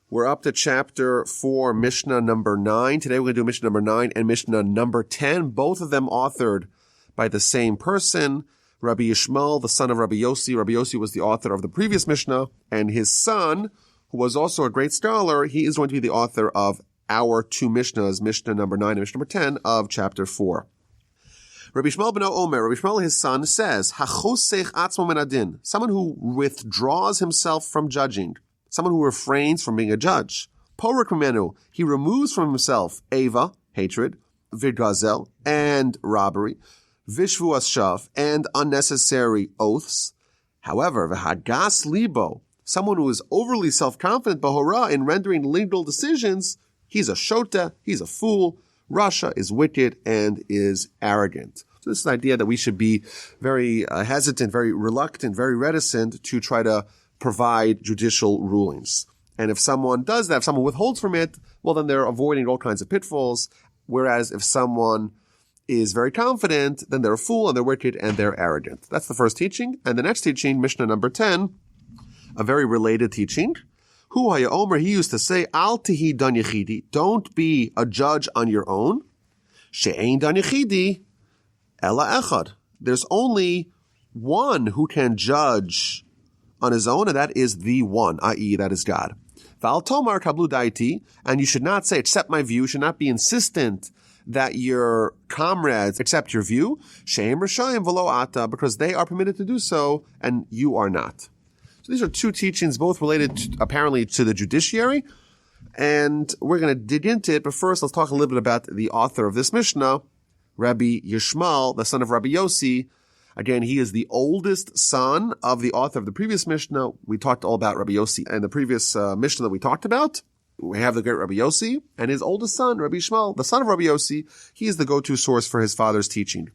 We're up to chapter 4, Mishnah number 9. Today we're going to do Mishnah number 9 and Mishnah number 10, both of them authored by the same person, Rabbi Yishmael, the son of Rabbi Yossi. Rabbi Yossi was the author of the previous Mishnah, and his son, who was also a great scholar, he is going to be the author of our two Mishnahs, Mishnah number 9 and Mishnah number 10 of chapter 4. Rabbi Yishmael ben Omer, Rabbi Yishmael, his son, says, Hachosech atzmo min adin, someone who withdraws himself from judging, someone who refrains from being a judge. Porik mimenu, he removes from himself eva, hatred, vidgazel, and robbery, vishvuas shav, and unnecessary oaths. However, v'hagas libo, someone who is overly self-confident, bahora, in rendering legal decisions, he's a shota, he's a fool, Rasha is wicked, and is arrogant. So this is the idea that we should be very hesitant, very reluctant, very reticent to try to provide judicial rulings. And if someone does that, if someone withholds from it, well, then they're avoiding all kinds of pitfalls. Whereas if someone is very confident, then they're a fool and they're wicked and they're arrogant. That's the first teaching. And the next teaching, Mishnah number 10, a very related teaching. Hu haya omer, he used to say, Al tihi dan yechidi, don't be a judge on your own. She'ein dan yechidi, ela echad. There's only one who can judge on his own, and that is the one, i.e., that is God. Val tomar kablu daiti, and you should not say, accept my view, you should not be insistent that your comrades accept your view, she'em rishayim v'lo ata, because they are permitted to do so, and you are not. So these are two teachings, both related apparently to the judiciary, and we're going to dig into it, but first let's talk a little bit about the author of this Mishnah, Rabbi Yishmael, the son of Rabbi Yossi. Again, he is the oldest son of the author of the previous Mishnah. We talked all about Rabbi Yossi and the previous Mishnah that we talked about. We have the great Rabbi Yossi and his oldest son, Rabbi Yishmael, the son of Rabbi Yossi. He is the go-to source for his father's teaching.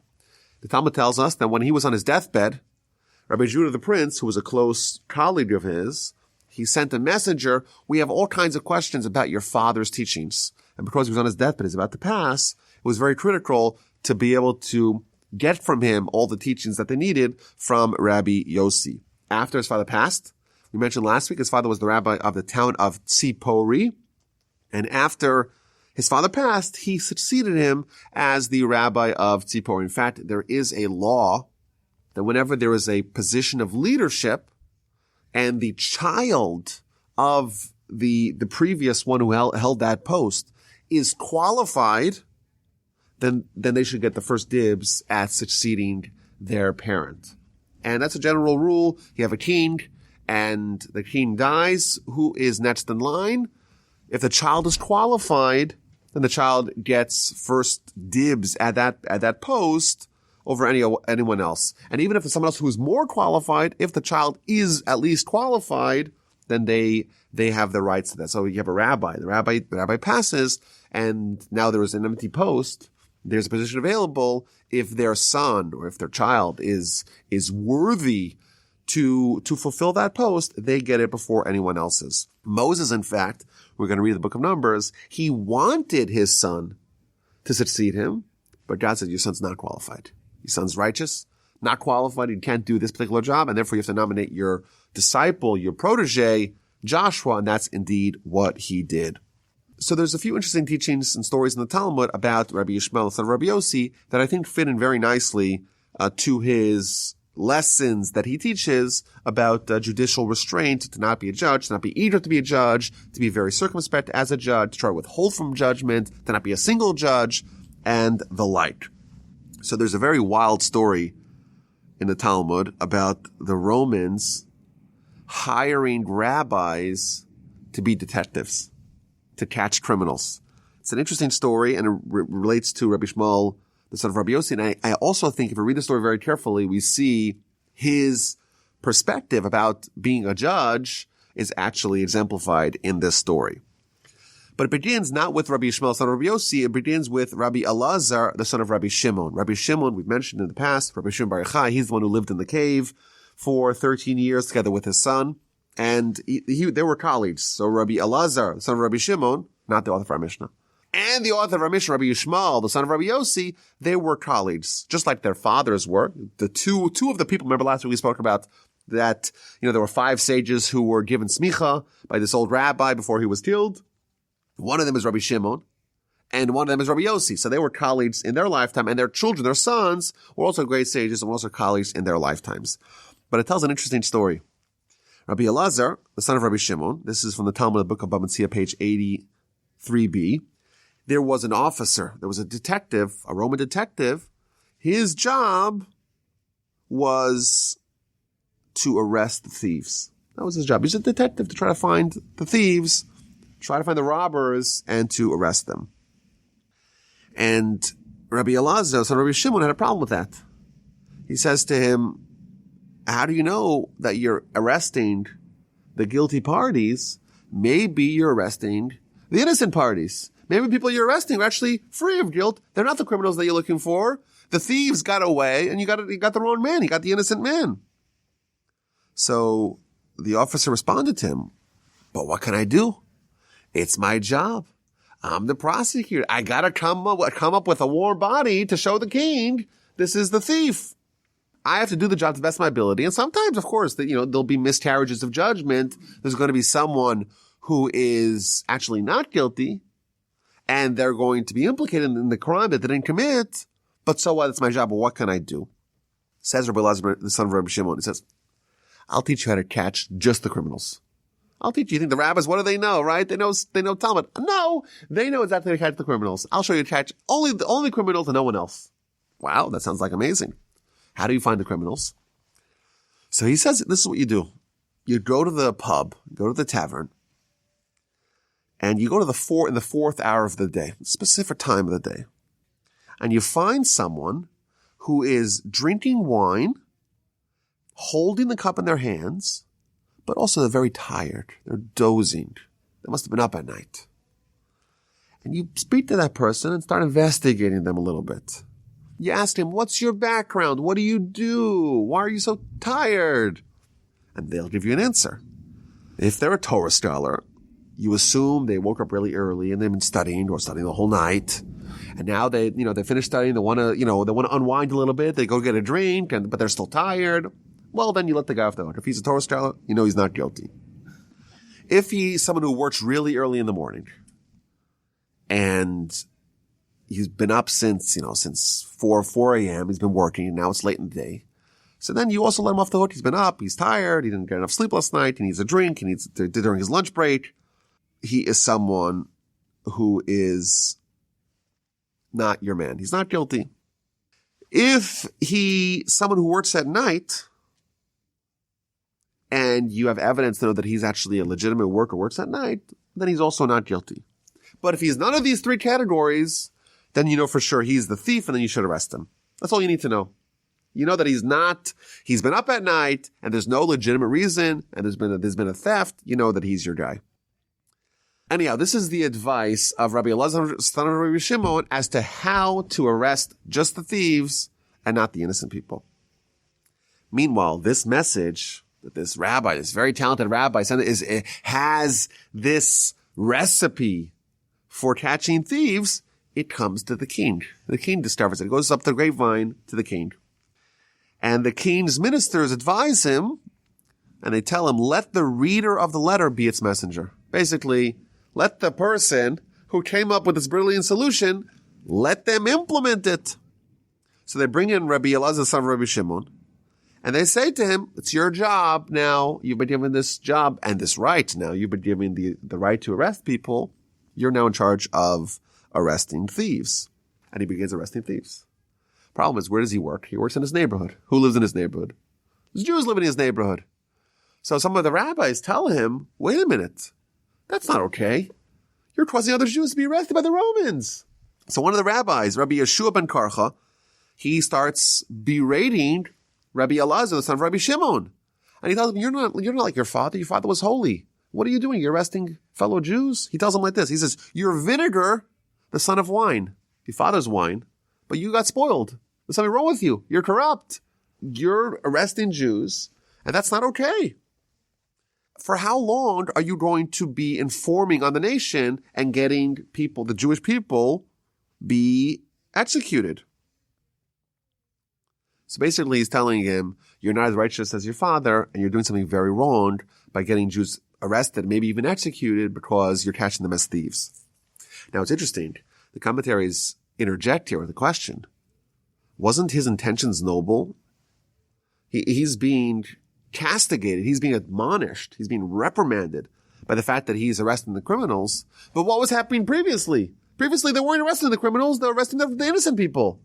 The Talmud tells us that when he was on his deathbed, Rabbi Judah the Prince, who was a close colleague of his, he sent a messenger. We have all kinds of questions about your father's teachings. And because he was on his deathbed, he's about to pass, it was very critical to be able to get from him all the teachings that they needed from Rabbi Yossi. After his father passed, we mentioned last week, his father was the rabbi of the town of Tzipori. And after his father passed, he succeeded him as the rabbi of Tzipori. In fact, there is a law that whenever there is a position of leadership and the child of the previous one who held that post is qualified, then they should get the first dibs at succeeding their parent. And that's a general rule. You have a king, and the king dies. Who is next in line? If the child is qualified, then the child gets first dibs at that post over anyone else. And even if it's someone else who is more qualified, if the child is at least qualified, then they have the rights to that. So you have a rabbi. The rabbi passes, and now there is an empty post. There's a position available. If their son or if their child is worthy to fulfill that post, they get it before anyone else's. Moses, in fact, we're going to read the book of Numbers, he wanted his son to succeed him, but God said, your son's not qualified. Your son's righteous, not qualified, he can't do this particular job, and therefore you have to nominate your disciple, your protege, Joshua, and that's indeed what he did. So there's a few interesting teachings and stories in the Talmud about Rabbi Yishmael, the son of Rabbi Yossi, that I think fit in very nicely to his lessons that he teaches about judicial restraint, to not be a judge, to not be eager to be a judge, to be very circumspect as a judge, to try to withhold from judgment, to not be a single judge, and the like. So there's a very wild story in the Talmud about the Romans hiring rabbis to be detectives, to catch criminals. It's an interesting story, and it relates to Rabbi Yishmael, the son of Rabbi Yossi. And I also think if we read the story very carefully, we see his perspective about being a judge is actually exemplified in this story. But it begins not with Rabbi Yishmael, son of Rabbi Yossi. It begins with Rabbi Elazar, the son of Rabbi Shimon. Rabbi Shimon, we've mentioned in the past, Rabbi Shimon Bar Yochai, he's the one who lived in the cave for 13 years together with his son. And they were colleagues. So Rabbi Elazar, the son of Rabbi Shimon, not the author of our Mishnah, and the author of our Mishnah, Rabbi Yishmael, the son of Rabbi Yossi, they were colleagues, just like their fathers were. The two of the people, remember last week we spoke about that, there were 5 sages who were given smicha by this old rabbi before he was killed. One of them is Rabbi Shimon, and one of them is Rabbi Yossi. So they were colleagues in their lifetime, and their children, their sons, were also great sages and were also colleagues in their lifetimes. But it tells an interesting story. Rabbi Elazar, the son of Rabbi Shimon, this is from the Talmud, the book of Bava Metzia, page 83b. There was an officer, there was a detective, a Roman detective. His job was to arrest the thieves. That was his job. He's a detective to try to find the thieves, try to find the robbers, and to arrest them. And Rabbi Elazar, son of Rabbi Shimon, had a problem with that. He says to him, how do you know that you're arresting the guilty parties? Maybe you're arresting the innocent parties. Maybe people you're arresting are actually free of guilt. They're not the criminals that you're looking for. The thieves got away, and you got the wrong man. You got the innocent man. So the officer responded to him, but what can I do? It's my job. I'm the prosecutor. I got to come up with a warm body to show the king this is the thief. I have to do the job to the best of my ability. And sometimes, of course, there'll be miscarriages of judgment. There's going to be someone who is actually not guilty, and they're going to be implicated in the crime that they didn't commit. But so what? It's my job. But what can I do? Says Rabbi Elazar, the son of Rabbi Shimon. He says, I'll teach you how to catch just the criminals. I'll teach you. You think the rabbis, what do they know, right? They know Talmud. No, they know exactly how to catch the criminals. I'll show you how to catch only criminals and no one else. Wow, that sounds like amazing. How do you find the criminals? So he says, this is what you do. You go to the pub, go to the tavern, and you go to in the 4th hour of the day, specific time of the day, and you find someone who is drinking wine, holding the cup in their hands, but also they're very tired. They're dozing. They must have been up at night. And you speak to that person and start investigating them a little bit. You ask him, what's your background? What do you do? Why are you so tired? And they'll give you an answer. If they're a Torah scholar, you assume they woke up really early and they've been studying the whole night. And now they finished studying. They want to unwind a little bit. They go get a drink, but they're still tired. Well, then you let the guy off the hook. If he's a Torah scholar, he's not guilty. If he's someone who works really early in the morning and he's been up since 4 a.m. He's been working, and now it's late in the day. So then you also let him off the hook. He's been up. He's tired. He didn't get enough sleep last night. He needs a drink. He needs to during his lunch break. He is someone who is not your man. He's not guilty. If someone who works at night, and you have evidence to know that he's actually a legitimate worker, works at night, then he's also not guilty. But if he's none of these 3 categories, then you know for sure he's the thief, and then you should arrest him. That's all you need to know. You know that he's been up at night, and there's no legitimate reason, and there's been a theft. You know that he's your guy. Anyhow, this is the advice of Rabbi Elazar, son of Rabbi Shimon, as to how to arrest just the thieves and not the innocent people. Meanwhile, this message that this rabbi, this very talented rabbi, has this recipe for catching thieves. It comes to the king. The king discovers it. It goes up the grapevine to the king. And the king's ministers advise him, and they tell him, let the reader of the letter be its messenger. Basically, let the person who came up with this brilliant solution, let them implement it. So they bring in Rabbi Elazar, son of Rabbi Shimon, and they say to him, it's your job now. You've been given this job and this right now. You've been given the right to arrest people. You're now in charge of arresting thieves. And he begins arresting thieves. Problem is, where does he work? He works in his neighborhood. Who lives in his neighborhood? There's Jews living in his neighborhood. So some of the rabbis tell him, wait a minute. That's not okay. You're causing other Jews to be arrested by the Romans. So one of the rabbis, Rabbi Yeshua ben Karcha, he starts berating Rabbi Elazar, the son of Rabbi Shimon. And he tells him, you're not like your father. Your father was holy. What are you doing? You're arresting fellow Jews? He tells him like this. He says, you're vinegar, the son of wine. Your father's wine, but you got spoiled. There's something wrong with you. You're corrupt. You're arresting Jews, and that's not okay. For how long are you going to be informing on the nation and getting people, the Jewish people, be executed? So basically he's telling him, you're not as righteous as your father, and you're doing something very wrong by getting Jews arrested, maybe even executed, because you're catching them as thieves. Now, it's interesting. The commentaries interject here with a question. Wasn't his intentions noble? He's being castigated. He's being admonished. He's being reprimanded by the fact that he's arresting the criminals. But what was happening previously? Previously, they weren't arresting the criminals. They were arresting the innocent people.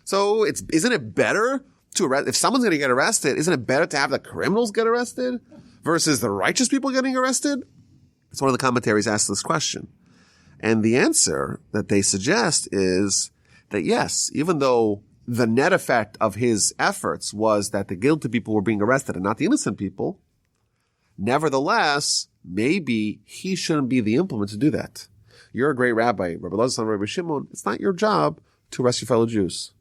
So isn't it better to arrest, if someone's going to get arrested, isn't it better to have the criminals get arrested versus the righteous people getting arrested? That's one of the commentaries asked this question. And the answer that they suggest is that yes, even though the net effect of his efforts was that the guilty people were being arrested and not the innocent people, nevertheless, maybe he shouldn't be the implement to do that. You're a great rabbi, Rabbi Elazar, son of Rabbi Shimon. It's not your job to arrest your fellow Jews.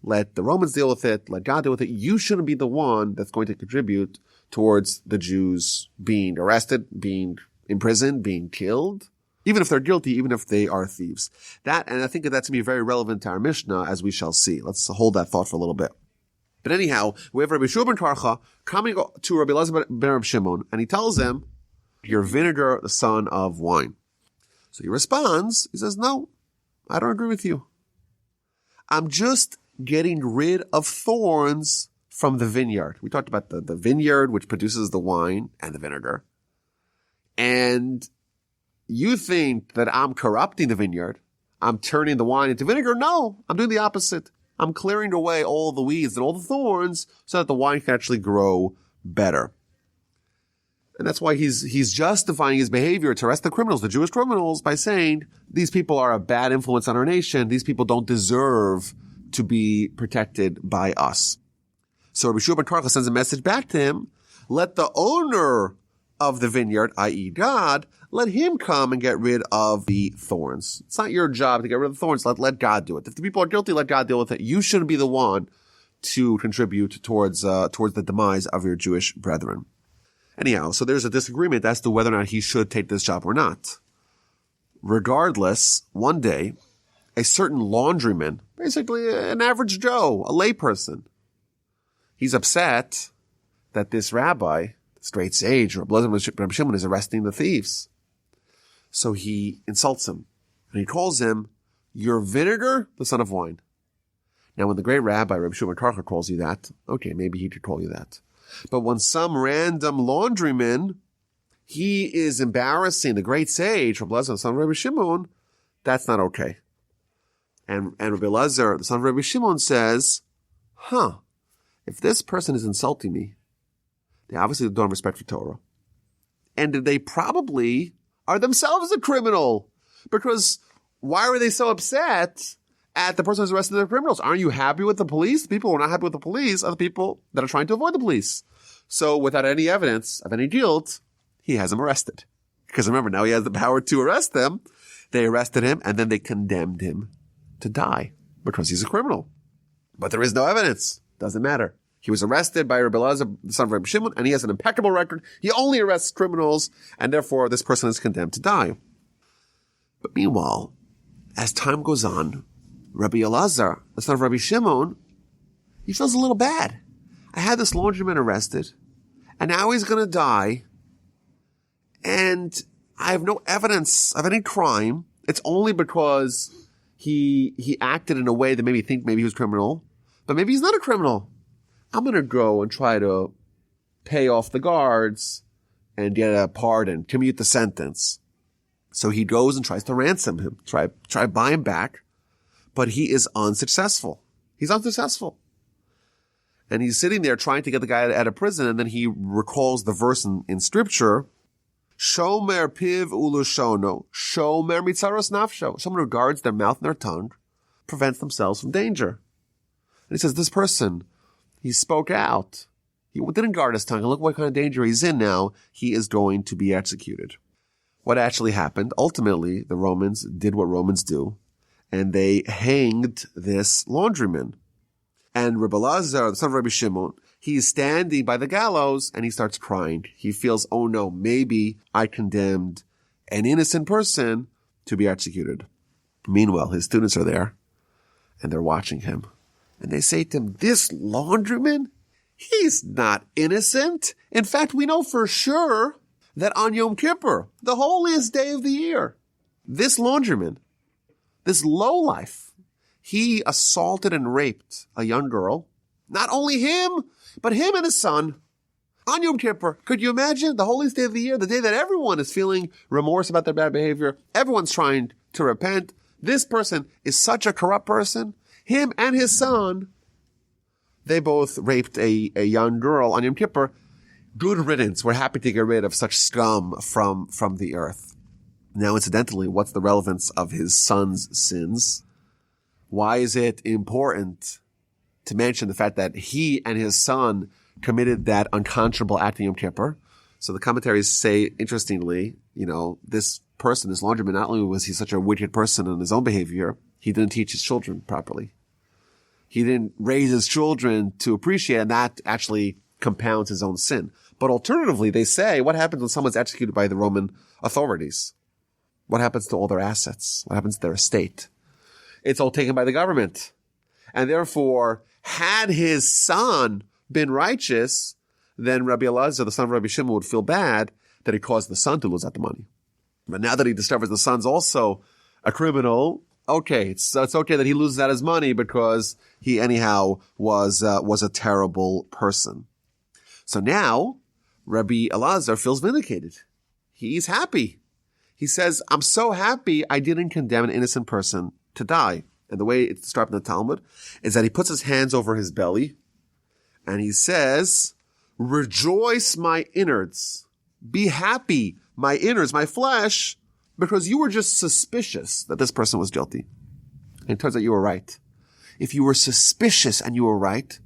Let the Romans deal with it. Let God deal with it. You shouldn't be the one that's going to contribute towards the Jews being arrested, being imprisoned, being killed, even if they're guilty, even if they are thieves. And I think that's going to be very relevant to our Mishnah, as we shall see. Let's hold that thought for a little bit. But anyhow, we have Rabbi Shua ben Karcha coming to Rabbi Elazar ben Rabbi Shimon, and he tells him, "You're vinegar, the son of wine." So he responds, he says, "No, I don't agree with you. I'm just getting rid of thorns from the vineyard." We talked about the vineyard, which produces the wine and the vinegar. And you think that I'm corrupting the vineyard. I'm turning the wine into vinegar. No, I'm doing the opposite. I'm clearing away all the weeds and all the thorns so that the wine can actually grow better. And that's why he's justifying his behavior to arrest the criminals, the Jewish criminals, by saying these people are a bad influence on our nation. These people don't deserve to be protected by us. So Rabbi Shua ben Karcha sends a message back to him. Let the owner of the vineyard, i.e. God, let him come and get rid of the thorns. It's not your job to get rid of the thorns. Let God do it. If the people are guilty, let God deal with it. You shouldn't be the one to contribute towards the demise of your Jewish brethren. Anyhow, so there's a disagreement as to whether or not he should take this job or not. Regardless, one day, a certain laundryman, basically an average Joe, a layperson, he's upset that this rabbi, this great sage, Rabbi Elazar ben Shimon, is arresting the thieves. So he insults him, and he calls him, "You're vinegar, the son of wine." Now, when the great rabbi, Rabbi Shua ben Karcha, calls you that, okay, maybe he could call you that. But when some random laundryman, he is embarrassing the great sage, Rabbi Elazar, the son of Rabbi Shimon, that's not okay. And Rabbi Elazar, the son of Rabbi Shimon, says, if this person is insulting me, they obviously don't have respect for Torah. And they probably are themselves a criminal. Because why were they so upset at the person who's arrested the criminals? Aren't you happy with the police? The people who are not happy with the police are the people that are trying to avoid the police. So without any evidence of any guilt, he has them arrested. Because remember, now he has the power to arrest them. They arrested him and then they condemned him to die because he's a criminal. But there is no evidence. Doesn't matter. He was arrested by Rabbi Elazar, the son of Rabbi Shimon, and he has an impeccable record. He only arrests criminals, and therefore this person is condemned to die. But meanwhile, as time goes on, Rabbi Elazar, the son of Rabbi Shimon, he feels a little bad. I had this laundryman arrested, and now he's going to die, and I have no evidence of any crime. It's only because he acted in a way that made me think maybe he was criminal, but maybe he's not a criminal. I'm going to go and try to pay off the guards and get a pardon, commute the sentence. So he goes and tries to ransom him, try buy him back, but he is unsuccessful. He's unsuccessful. And he's sitting there trying to get the guy out of prison, and then he recalls the verse in scripture, Shomer piv ulushono, shomer mitzaros nafsho. Someone who guards their mouth and their tongue prevents themselves from danger. And he says, this person, he spoke out. He didn't guard his tongue. And look what kind of danger he's in now. He is going to be executed. What actually happened? Ultimately, the Romans did what Romans do, and they hanged this laundryman. And Rabbi Elazar, the son of Rabbi Shimon, he's standing by the gallows and he starts crying. He feels, oh no, maybe I condemned an innocent person to be executed. Meanwhile, his students are there and they're watching him. And they say to him, this laundryman, He's not innocent. In fact, we know for sure that on Yom Kippur, the holiest day of the year, this laundryman, this lowlife, he assaulted and raped a young girl. Not only him, but him and his son on Yom Kippur. Could you imagine the holiest day of the year, the day that everyone is feeling remorse about their bad behavior? Everyone's trying to repent. This person is such a corrupt person. Him and his son, they both raped a young girl on Yom Kippur. Good riddance. We're happy to get rid of such scum from the earth. Now, incidentally, what's the relevance of his son's sins? Why is it important to mention the fact that he and his son committed that unconscionable act in Yom Kippur? So the commentaries say, interestingly, this person, this laundryman, not only was he such a wicked person in his own behavior, he didn't teach his children properly. He didn't raise his children to appreciate, and that actually compounds his own sin. But alternatively, they say, what happens when someone's executed by the Roman authorities? What happens to all their assets? What happens to their estate? It's all taken by the government. And therefore, had his son been righteous, then Rabbi Elazar, the son of Rabbi Shimon, would feel bad that he caused the son to lose out the money. But now that he discovers the son's also a criminal, okay, it's okay that he loses out his money because he anyhow was a terrible person. So now Rabbi Elazar feels vindicated. He's happy. He says, I'm so happy I didn't condemn an innocent person to die. And the way it's described in the Talmud is that he puts his hands over his belly and he says, rejoice my innards. Be happy, my innards, my flesh, because you were just suspicious that this person was guilty. And it turns out you were right. If you were suspicious and you were right,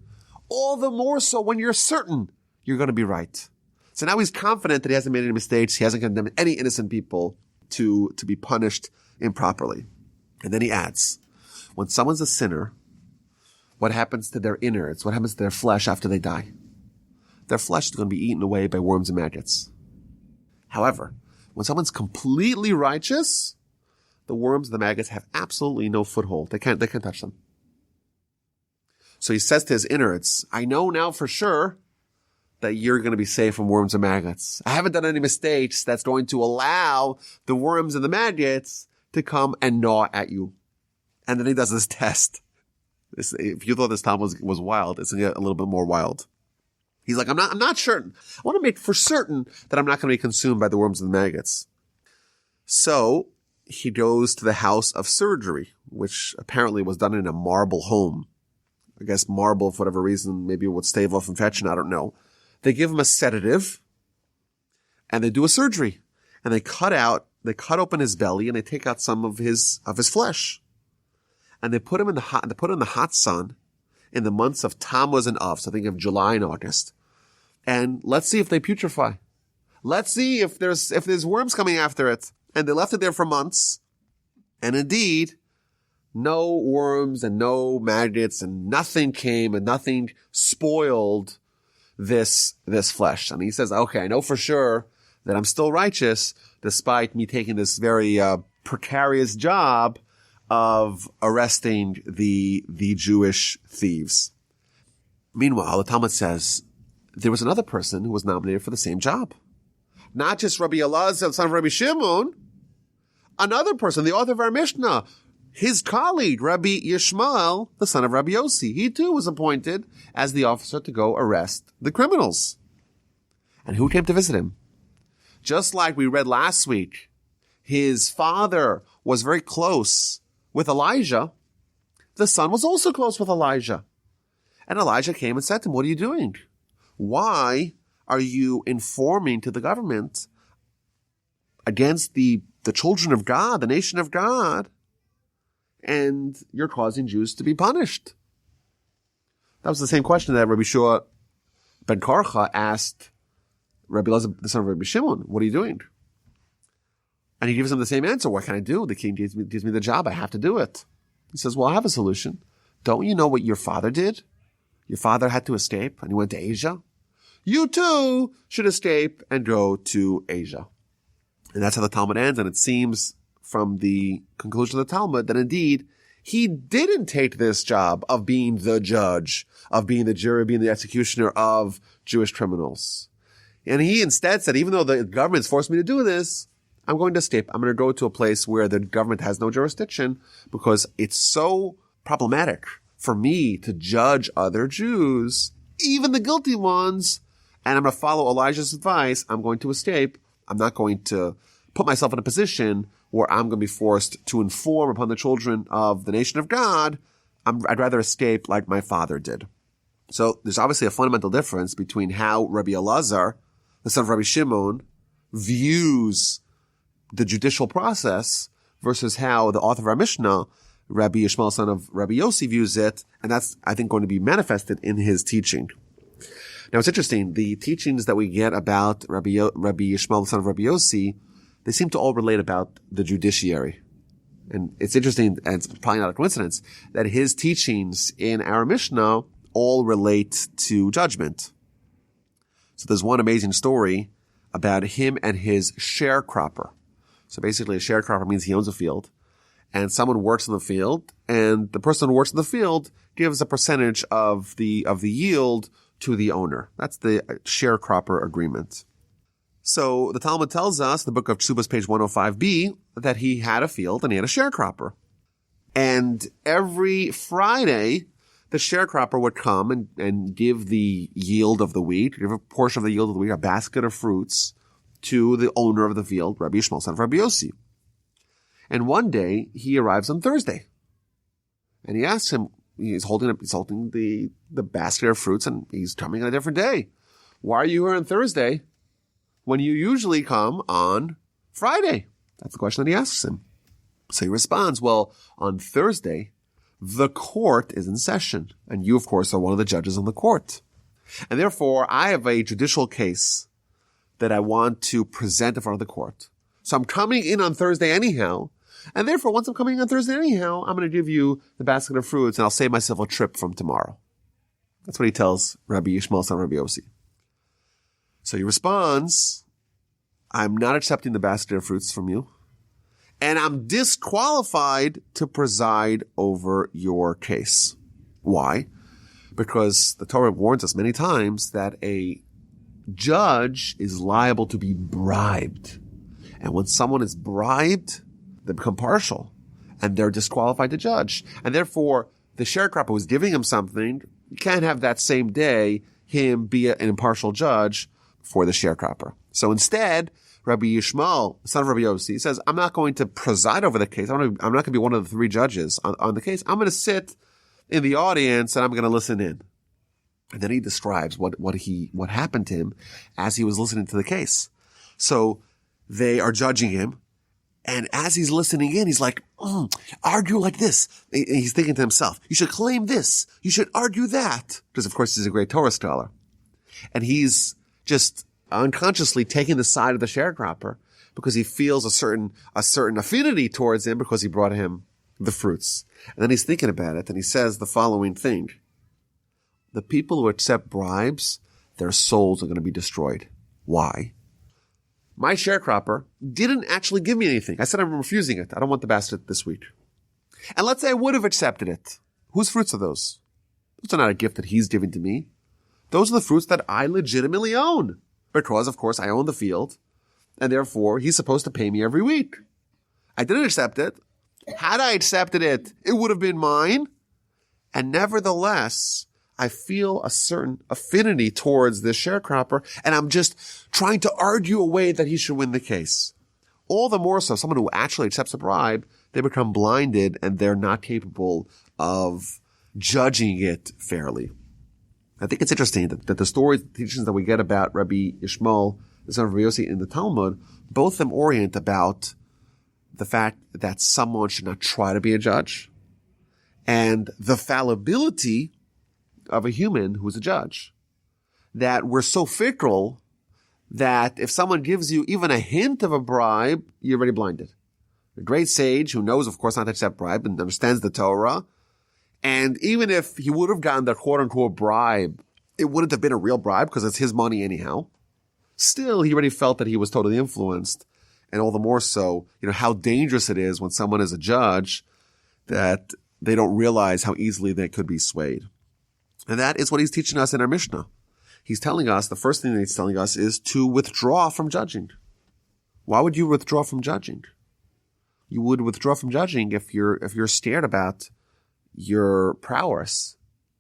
all the more so when you're certain you're going to be right. So now he's confident that he hasn't made any mistakes. He hasn't condemned any innocent people to be punished improperly. And then he adds, when someone's a sinner, what happens to their innards? What happens to their flesh after they die? Their flesh is going to be eaten away by worms and maggots. However, when someone's completely righteous, the worms and the maggots have absolutely no foothold. They can't touch them. So he says to his innards, I know now for sure that you're going to be safe from worms and maggots. I haven't done any mistakes that's going to allow the worms and the maggots to come and gnaw at you. And then he does this test. If you thought this Talmud was wild, it's going to get a little bit more wild. He's like, I'm not certain. I want to make for certain that I'm not going to be consumed by the worms and the maggots. So he goes to the house of surgery, which apparently was done in a marble home. I guess marble, for whatever reason, maybe it would stave off infection. I don't know. They give him a sedative and they do a surgery and they cut open his belly and they take out some of his flesh and they put him in the hot sun in the months of Tammuz and Av. So think of July and August. And let's see if they putrefy. Let's see if there's worms coming after it. And they left it there for months. And indeed, no worms and no maggots and nothing came and nothing spoiled this flesh. And he says, okay, I know for sure that I'm still righteous despite me taking this very precarious job of arresting the Jewish thieves. Meanwhile, the Talmud says there was another person who was nominated for the same job. Not just Rabbi Elazar, the son of Rabbi Shimon, another person, the author of our Mishnah, his colleague, Rabbi Yishmael, the son of Rabbi Yossi. He too was appointed as the officer to go arrest the criminals. And who came to visit him? Just like we read last week, his father was very close with Elijah. The son was also close with Elijah. And Elijah came and said to him, what are you doing? Why are you informing to the government against the children of God, the nation of God, and you're causing Jews to be punished? That was the same question that Rabbi Shua ben Karcha asked Rabbi Elazar, the son of Rabbi Shimon. What are you doing? And he gives him the same answer. What can I do? The king gives me the job. I have to do it. He says, well, I have a solution. Don't you know what your father did? Your father had to escape and he went to Asia. You too should escape and go to Asia. And that's how the Talmud ends. And it seems from the conclusion of the Talmud that indeed he didn't take this job of being the judge, of being the jury, being the executioner of Jewish criminals. And he instead said, even though the government's forced me to do this, I'm going to escape. I'm going to go to a place where the government has no jurisdiction because it's so problematic for me to judge other Jews, even the guilty ones, and I'm going to follow Elijah's advice. I'm going to escape. I'm not going to put myself in a position where I'm going to be forced to inform upon the children of the nation of God. I'd rather escape like my father did. So there's obviously a fundamental difference between how Rabbi Elazar, the son of Rabbi Shimon, views the judicial process versus how the author of our Mishnah, Rabbi Yishmael, son of Rabbi Yossi, views it. And that's, I think, going to be manifested in his teaching. Now, it's interesting. The teachings that we get about Rabbi Yishmael, son of Rabbi Yossi, they seem to all relate about the judiciary. And it's interesting, and it's probably not a coincidence, that his teachings in our Mishnah all relate to judgment. So there's one amazing story about him and his sharecropper. So basically, a sharecropper means he owns a field, and someone works in the field, and the person who works in the field gives a percentage of the yield to the owner. That's the sharecropper agreement. So the Talmud tells us, the book of Tshuvos, page 105b, that he had a field and he had a sharecropper. And every Friday, the sharecropper would come and give the yield of the wheat, give a portion of the yield of the wheat, a basket of fruits, to the owner of the field, Rabbi Yishmael, son of Rabbi Yossi. And one day, he arrives on Thursday. And he asks him, he's holding the basket of fruits, and he's coming on a different day. Why are you here on Thursday when you usually come on Friday? That's the question that he asks him. So he responds, well, on Thursday, the court is in session, and you, of course, are one of the judges on the court. And therefore, I have a judicial case that I want to present in front of the court. So I'm coming in on Thursday anyhow, and therefore, once I'm coming in on Thursday anyhow, I'm going to give you the basket of fruits, and I'll save myself a trip from tomorrow. That's what he tells Rabbi Yishmael, son of Rabbi Yossi. So he responds, I'm not accepting the basket of fruits from you, and I'm disqualified to preside over your case. Why? Because the Torah warns us many times that a judge is liable to be bribed. And when someone is bribed, they become partial, and they're disqualified to judge. And therefore, the sharecropper who's giving him something can't have that same day him be an impartial judge for the sharecropper. So instead, Rabbi Yishmael, son of Rabbi Yossi, says, I'm not going to preside over the case. I'm not going to be one of the three judges on the case. I'm going to sit in the audience and I'm going to listen in. And then he describes what happened to him as he was listening to the case. So they are judging him. And as he's listening in, he's like, argue like this. And he's thinking to himself, you should claim this. You should argue that. Because, of course, he's a great Torah scholar. And he's just unconsciously taking the side of the sharecropper because he feels a certain affinity towards him because he brought him the fruits. And then he's thinking about it, and he says the following thing. The people who accept bribes, their souls are going to be destroyed. Why? My sharecropper didn't actually give me anything. I said I'm refusing it. I don't want the basket this week. And let's say I would have accepted it. Whose fruits are those? Those are not a gift that he's giving to me. Those are the fruits that I legitimately own. Because, of course, I own the field. And therefore, he's supposed to pay me every week. I didn't accept it. Had I accepted it, it would have been mine. And nevertheless, I feel a certain affinity towards this sharecropper, and I'm just trying to argue a way that he should win the case. All the more so, someone who actually accepts a bribe, they become blinded and they're not capable of judging it fairly. I think it's interesting that the stories, the teachings that we get about Rabbi Yishmael, the son of Rabbi Yossi in the Talmud, both of them orient about the fact that someone should not try to be a judge and the fallibility of a human who's a judge. That we're so fickle that if someone gives you even a hint of a bribe, you're already blinded. A great sage who knows, of course, not to accept bribe and understands the Torah. And even if he would have gotten the quote-unquote bribe, it wouldn't have been a real bribe because it's his money anyhow. Still, he already felt that he was totally influenced. And all the more so, how dangerous it is when someone is a judge that they don't realize how easily they could be swayed. And that is what he's teaching us in our Mishnah. He's telling us, the first thing that he's telling us is to withdraw from judging. Why would you withdraw from judging? You would withdraw from judging if you're scared about your prowess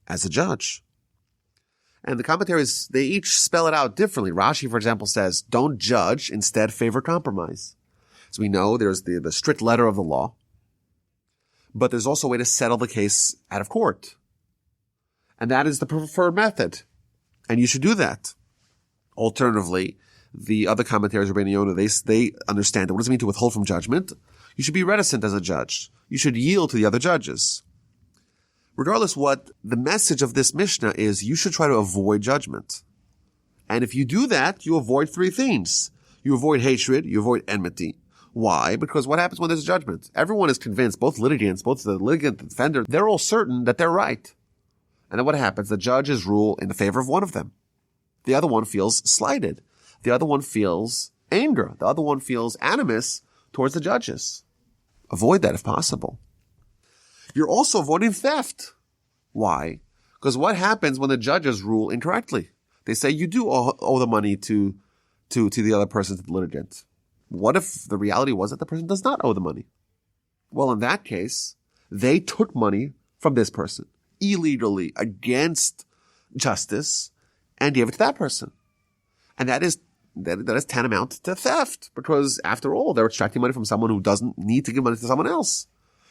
as a judge. And the commentaries, they each spell it out differently. Rashi, for example, says, don't judge, instead favor compromise. So we know there's the strict letter of the law, but there's also a way to settle the case out of court. And that is the preferred method. And you should do that. Alternatively, the other commentaries, Rabbeinu Yonah, they understand that what does it mean to withhold from judgment? You should be reticent as a judge. You should yield to the other judges. Regardless what the message of this Mishnah is, you should try to avoid judgment. And if you do that, you avoid three things. You avoid hatred, you avoid enmity. Why? Because what happens when there's a judgment? Everyone is convinced, both litigants, both the litigant and the defender, they're all certain that they're right. And then what happens? The judges rule in the favor of one of them. The other one feels slighted. The other one feels anger. The other one feels animus towards the judges. Avoid that if possible. You're also avoiding theft. Why? Because what happens when the judges rule incorrectly? They say you do owe the money to the other person, to the litigant. What if the reality was that the person does not owe the money? Well, in that case, they took money from this person illegally against justice and gave it to that person. And that is tantamount to theft, because after all, they're extracting money from someone who doesn't need to give money to someone else.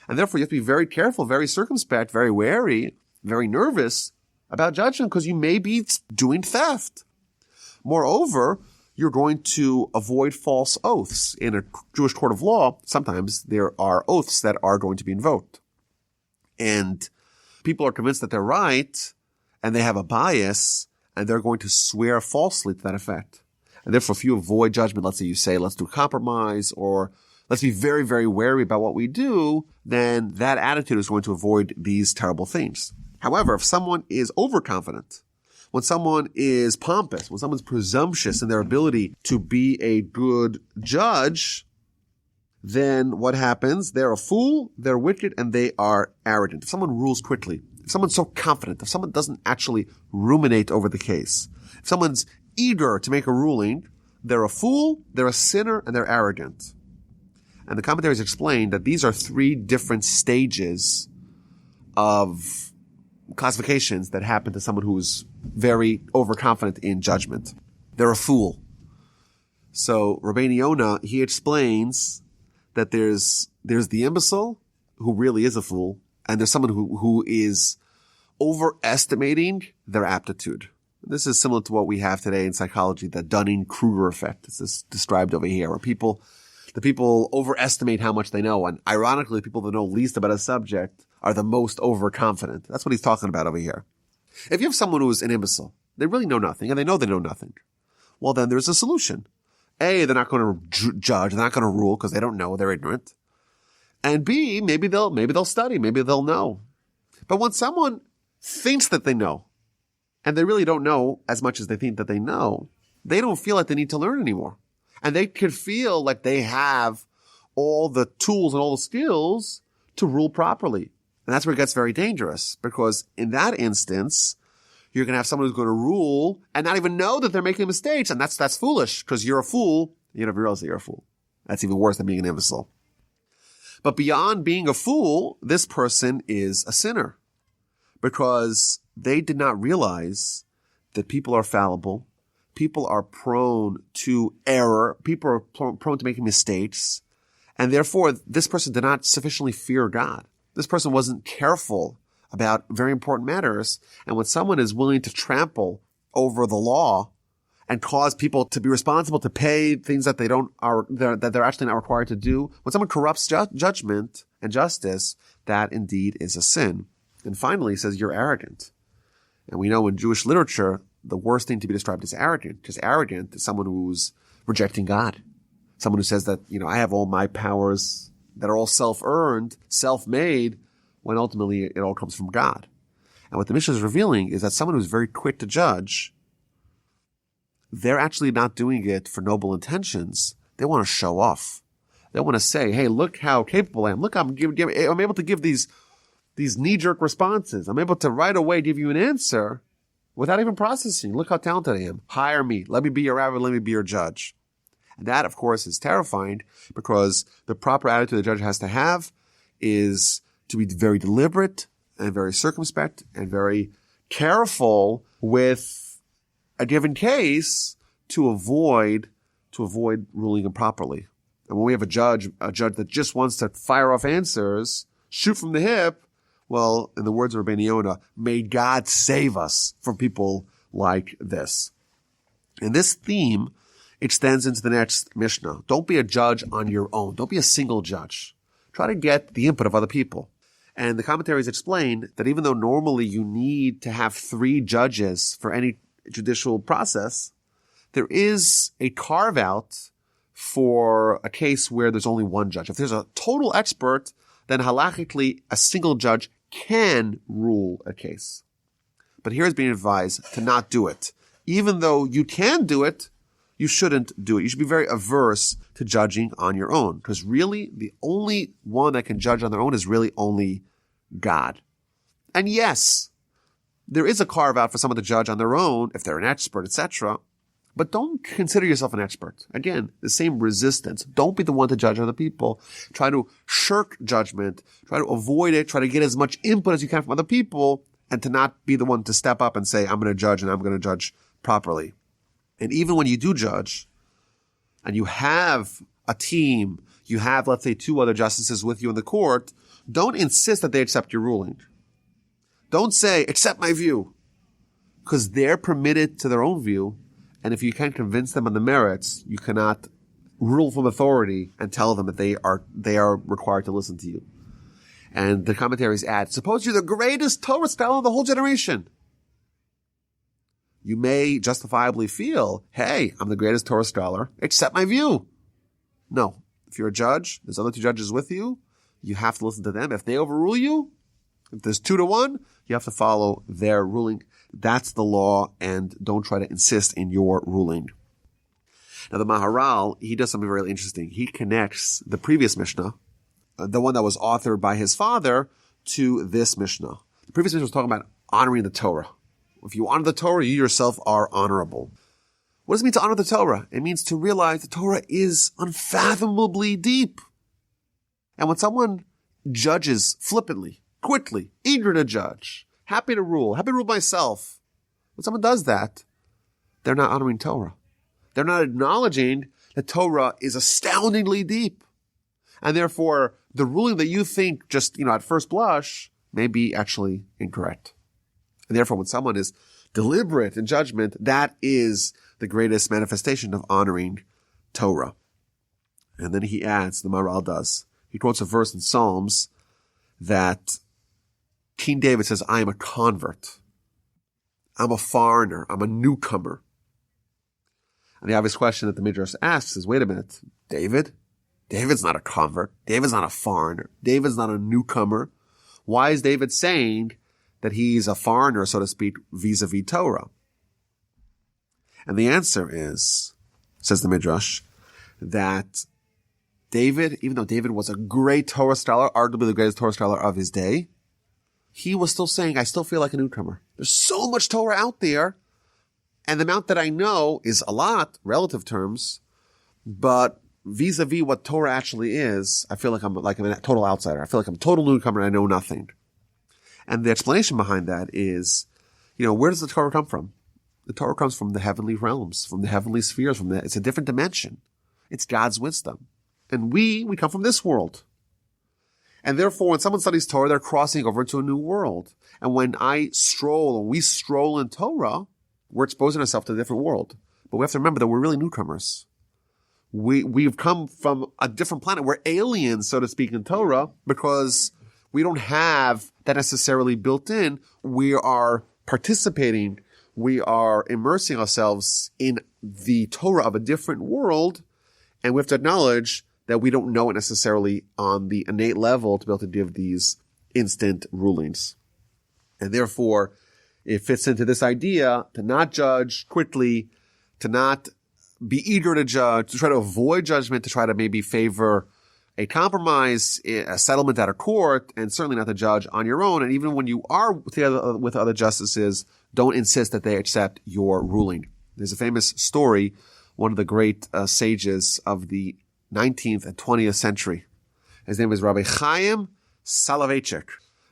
And therefore, you have to be very careful, very circumspect, very wary, very nervous about judgment, because you may be doing theft. Moreover, you're going to avoid false oaths. In a Jewish court of law, sometimes there are oaths that are going to be invoked. And people are convinced that they're right, and they have a bias, and they're going to swear falsely to that effect. And therefore, if you avoid judgment, let's say you say, let's do compromise, or let's be very, very wary about what we do, then that attitude is going to avoid these terrible things. However, if someone is overconfident, when someone is pompous, when someone's presumptuous in their ability to be a good judge, then what happens? They're a fool, they're wicked, and they are arrogant. If someone rules quickly, if someone's so confident, if someone doesn't actually ruminate over the case, if someone's eager to make a ruling, they're a fool, they're a sinner, and they're arrogant. And the commentaries explain that these are three different stages of classifications that happen to someone who's very overconfident in judgment. They're a fool. So Rabbeinu Yonah, he explains that there's the imbecile who really is a fool, and there's someone who is overestimating their aptitude. This is similar to what we have today in psychology, the Dunning-Kruger effect. This is described over here, where the people overestimate how much they know, and ironically, the people that know least about a subject are the most overconfident. That's what he's talking about over here. If you have someone who is an imbecile, they really know nothing, and they know nothing, well, then there's a solution. A, they're not going to judge, they're not going to rule because they don't know, they're ignorant. And B, maybe they'll study, maybe they'll know. But when someone thinks that they know, and they really don't know as much as they think that they know, they don't feel like they need to learn anymore. And they could feel like they have all the tools and all the skills to rule properly. And that's where it gets very dangerous, because in that instance, you're going to have someone who's going to rule and not even know that they're making mistakes. And that's foolish, because you're a fool. You don't realize that you're a fool. That's even worse than being an imbecile. But beyond being a fool, this person is a sinner, because they did not realize that people are fallible. People are prone to error. People are prone to making mistakes. And therefore, this person did not sufficiently fear God. This person wasn't careful about very important matters. And when someone is willing to trample over the law and cause people to be responsible to pay things that that they're actually not required to do, when someone corrupts judgment and justice, that indeed is a sin. And finally, he says, you're arrogant. And we know in Jewish literature, the worst thing to be described as arrogant, because arrogant is someone who's rejecting God. Someone who says that, I have all my powers that are all self-earned, self-made, when ultimately it all comes from God. And what the Mishnah is revealing is that someone who's very quick to judge, they're actually not doing it for noble intentions. They want to show off. They want to say, hey, look how capable I am. Look, I'm able to give these these knee-jerk responses. I'm able to right away give you an answer without even processing. Look how talented I am. Hire me. Let me be your rabbi. Let me be your judge. And that, of course, is terrifying because the proper attitude the judge has to have is to be very deliberate and very circumspect and very careful with a given case to avoid ruling improperly. And when we have a judge that just wants to fire off answers, shoot from the hip, well, in the words of Rabbeinu Yonah, may God save us from people like this. And this theme extends into the next Mishnah. Don't be a judge on your own. Don't be a single judge. Try to get the input of other people. And the commentaries explain that even though normally you need to have 3 judges for any judicial process, there is a carve-out for a case where there's only one judge. If there's a total expert, then halachically a single judge can rule a case. But here is being advised to not do it. Even though you can do it, you shouldn't do it. You should be very averse to judging on your own, because really the only one that can judge on their own is really only God. And yes, there is a carve-out for someone to judge on their own if they're an expert, etc. But don't consider yourself an expert. Again, the same resistance. Don't be the one to judge other people. Try to shirk judgment. Try to avoid it. Try to get as much input as you can from other people, and to not be the one to step up and say, I'm going to judge and I'm going to judge properly. And even when you do judge, and you have a team, you have, let's say, 2 other justices with you in the court, don't insist that they accept your ruling. Don't say, accept my view, because they're permitted to their own view, and if you can't convince them on the merits, you cannot rule from authority and tell them that they are required to listen to you. And the commentaries add, suppose you're the greatest Torah scholar of the whole generation. You may justifiably feel, hey, I'm the greatest Torah scholar, accept my view. No. If you're a judge, there's other 2 judges with you, you have to listen to them. If they overrule you, if there's 2-1, you have to follow their ruling. That's the law, and don't try to insist in your ruling. Now the Maharal, he does something really interesting. He connects the previous Mishnah, the one that was authored by his father, to this Mishnah. The previous Mishnah was talking about honoring the Torah. If you honor the Torah, you yourself are honorable. What does it mean to honor the Torah? It means to realize the Torah is unfathomably deep. And when someone judges flippantly, quickly, eager to judge, happy to rule myself, when someone does that, they're not honoring Torah. They're not acknowledging that Torah is astoundingly deep. And therefore, the ruling that you think just, at first blush may be actually incorrect. And therefore, when someone is deliberate in judgment, that is the greatest manifestation of honoring Torah. And then he adds, the Maharal does, he quotes a verse in Psalms that King David says, I am a convert. I'm a foreigner. I'm a newcomer. And the obvious question that the Midrash asks is, wait a minute, David's not a convert. David's not a foreigner. David's not a newcomer. Why is David saying that he's a foreigner, so to speak, vis-a-vis Torah? And the answer is, says the Midrash, that David, even though David was a great Torah scholar, arguably the greatest Torah scholar of his day, he was still saying, I still feel like a newcomer. There's so much Torah out there, and the amount that I know is a lot, relative terms, but vis-a-vis what Torah actually is, I feel like I'm a total outsider. I feel like I'm a total newcomer and I know nothing. And the explanation behind that is, where does the Torah come from? The Torah comes from the heavenly realms, from the heavenly spheres, it's a different dimension. It's God's wisdom. And we come from this world. And therefore, when someone studies Torah, they're crossing over into a new world. And when we stroll in Torah, we're exposing ourselves to a different world. But we have to remember that we're really newcomers. We've come from a different planet. We're aliens, so to speak, in Torah, because we don't have that necessarily built in. We are participating. We are immersing ourselves in the Torah of a different world. And we have to acknowledge that we don't know it necessarily on the innate level to be able to give these instant rulings. And therefore, it fits into this idea to not judge quickly, to not be eager to judge, to try to avoid judgment, to try to maybe favor a compromise, a settlement at a court, and certainly not the judge on your own. And even when you are together with other justices, don't insist that they accept your ruling. There's a famous story, one of the great sages of the 19th and 20th century. His name is Rabbi Chaim Soloveitchik.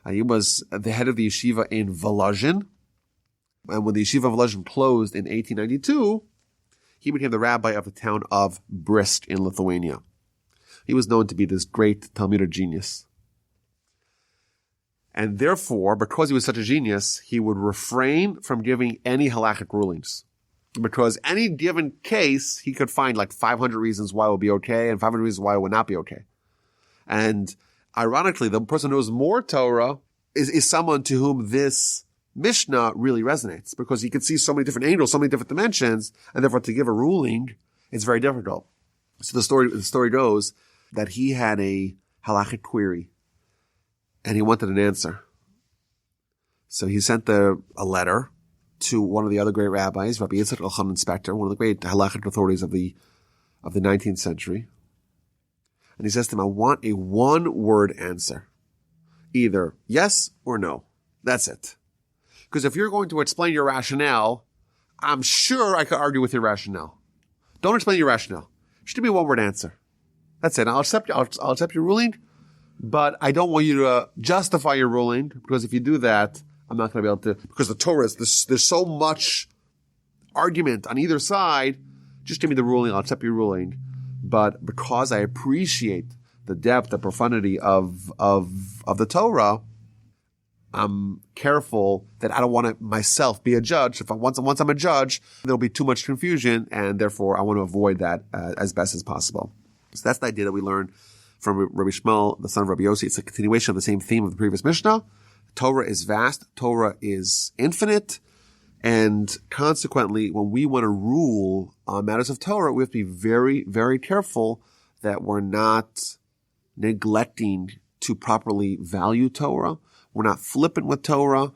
He was the head of the yeshiva in Volozhin. And when the yeshiva of Volozhin closed in 1892, he became the rabbi of the town of Brest in Lithuania. He was known to be this great Talmudic genius. And therefore, because he was such a genius, he would refrain from giving any halakhic rulings. Because any given case, he could find like 500 reasons why it would be okay and 500 reasons why it would not be okay. And ironically, the person who knows more Torah is someone to whom this Mishnah really resonates, because he can see so many different angles, so many different dimensions, and therefore to give a ruling, it's very difficult. So the story goes that he had a halachic query, and he wanted an answer. So he sent a letter to one of the other great rabbis, Rabbi Yitzchak Elchanan Spector, one of the great halachic authorities of the 19th century. And he says to him, I want a one-word answer. Either yes or no. That's it. Because if you're going to explain your rationale, I'm sure I could argue with your rationale. Don't explain your rationale. Just give me a one-word answer. That's it. I'll accept your ruling, but I don't want you to justify your ruling, because if you do that, I'm not going to be able to, because the Torah is, there's so much argument on either side. Just give me the ruling. I'll accept your ruling. But because I appreciate the depth, the profundity of the Torah, I'm careful that I don't want to myself be a judge. Once I'm a judge, there'll be too much confusion, and therefore I want to avoid that as best as possible. So that's the idea that we learn from Rabbi Shmuel, the son of Rabbi Yossi. It's a continuation of the same theme of the previous Mishnah. Torah is vast. Torah is infinite. And consequently, when we want to rule on matters of Torah, we have to be very, very careful that we're not neglecting to properly value Torah. We're not flippant with Torah,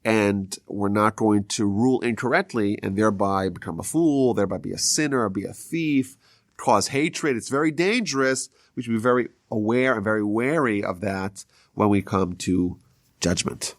and we're not going to rule incorrectly and thereby become a fool, thereby be a sinner, be a thief, cause hatred. It's very dangerous. We should be very aware and very wary of that when we come to judgment.